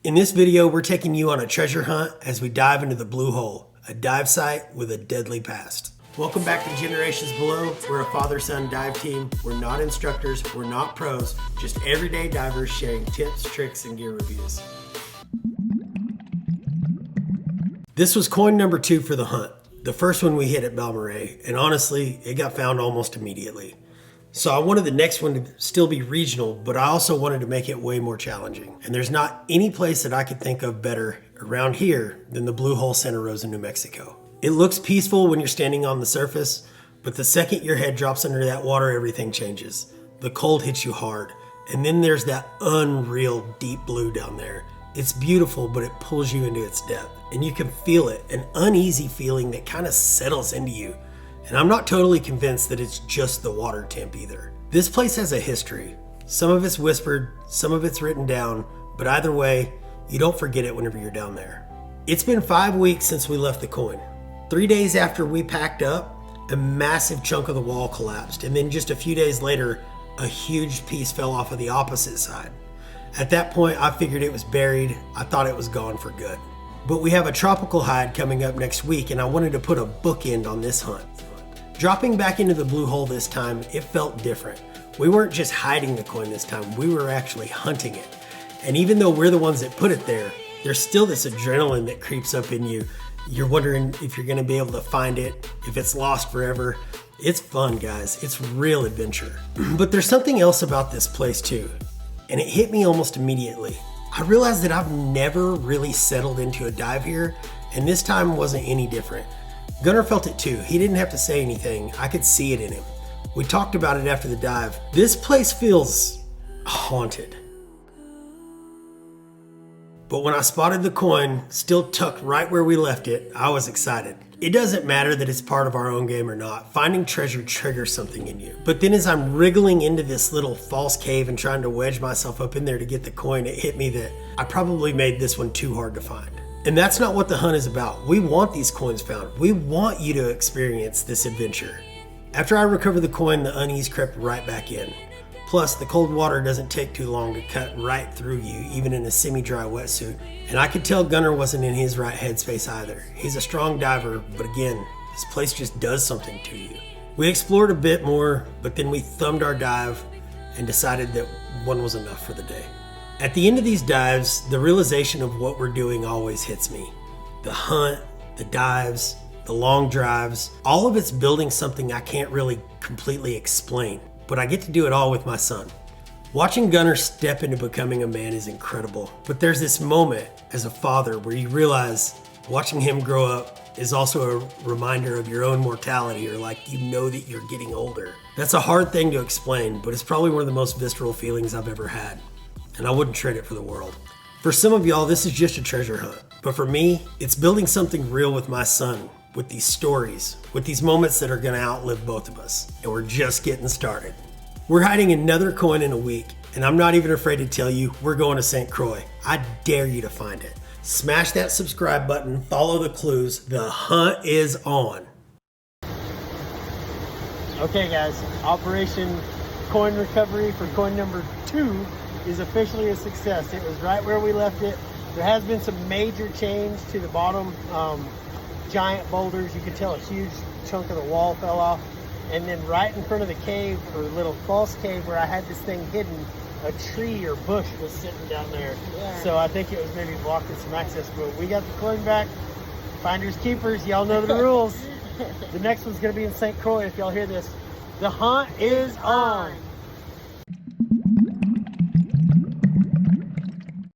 In this video, we're taking you on a treasure hunt as we dive into the Blue Hole, a dive site with a deadly past. Welcome back to Generations Below. We're a father-son dive team. We're not instructors, we're not pros, just everyday divers sharing tips, tricks, and gear reviews. This was coin number 2 for the hunt, the first one we hit at Balmorhea, and honestly, it got found almost immediately. So I wanted the next one to still be regional, but I also wanted to make it way more challenging. And there's not any place that I could think of better around here than the Blue Hole Santa Rosa, New Mexico. It looks peaceful when you're standing on the surface, but the second your head drops under that water, everything changes. The cold hits you hard, and then there's that unreal deep blue down there. It's beautiful, but it pulls you into its depth, and you can feel it, an uneasy feeling that kind of settles into you. And I'm not totally convinced that it's just the water temp either. This place has a history. Some of it's whispered, some of it's written down, but either way, you don't forget it whenever you're down there. It's been 5 weeks since we left the coin. 3 days after we packed up, a massive chunk of the wall collapsed, and then just a few days later, a huge piece fell off of the opposite side. At that point, I figured it was buried. I thought it was gone for good. But we have a tropical hide coming up next week, and I wanted to put a bookend on this hunt. Dropping back into the Blue Hole this time, it felt different. We weren't just hiding the coin this time, we were actually hunting it. And even though we're the ones that put it there, there's still this adrenaline that creeps up in you. You're wondering if you're gonna be able to find it, if it's lost forever. It's fun, guys. It's real adventure. But there's something else about this place too, and it hit me almost immediately. I realized that I've never really settled into a dive here, and this time wasn't any different. Gunnar felt it too. He didn't have to say anything. I could see it in him. We talked about it after the dive. This place feels haunted. But when I spotted the coin, still tucked right where we left it, I was excited. It doesn't matter that it's part of our own game or not. Finding treasure triggers something in you. But then as I'm wriggling into this little false cave and trying to wedge myself up in there to get the coin, it hit me that I probably made this one too hard to find. And that's not what the hunt is about. We want these coins found. We want you to experience this adventure. After I recovered the coin, the unease crept right back in. Plus, the cold water doesn't take too long to cut right through you, even in a semi-dry wetsuit. And I could tell Gunnar wasn't in his right headspace either. He's a strong diver, but again, this place just does something to you. We explored a bit more, but then we thumbed our dive and decided that one was enough for the day. At the end of these dives, the realization of what we're doing always hits me. The hunt, the dives, the long drives, all of it's building something I can't really completely explain, but I get to do it all with my son. Watching Gunnar step into becoming a man is incredible, but there's this moment as a father where you realize watching him grow up is also a reminder of your own mortality, or like you know that you're getting older. That's a hard thing to explain, but it's probably one of the most visceral feelings I've ever had. And I wouldn't trade it for the world. For some of y'all, this is just a treasure hunt. But for me, it's building something real with my son, with these stories, with these moments that are gonna outlive both of us. And we're just getting started. We're hiding another coin in a week, and I'm not even afraid to tell you, we're going to St. Croix. I dare you to find it. Smash that subscribe button, follow the clues, the hunt is on. Okay guys, Operation Coin Recovery for coin number 2 is officially a success. It was right where we left it. There has been some major change to the bottom. Giant boulders, you could tell a huge chunk of the wall fell off. And then right in front of the cave, or little false cave where I had this thing hidden, a tree or bush was sitting down there. Yeah. So I think it was maybe blocking some access, but we got the coin back. Finders keepers, y'all know the rules. The next one's gonna be in St. Croix if y'all hear this. The hunt is on.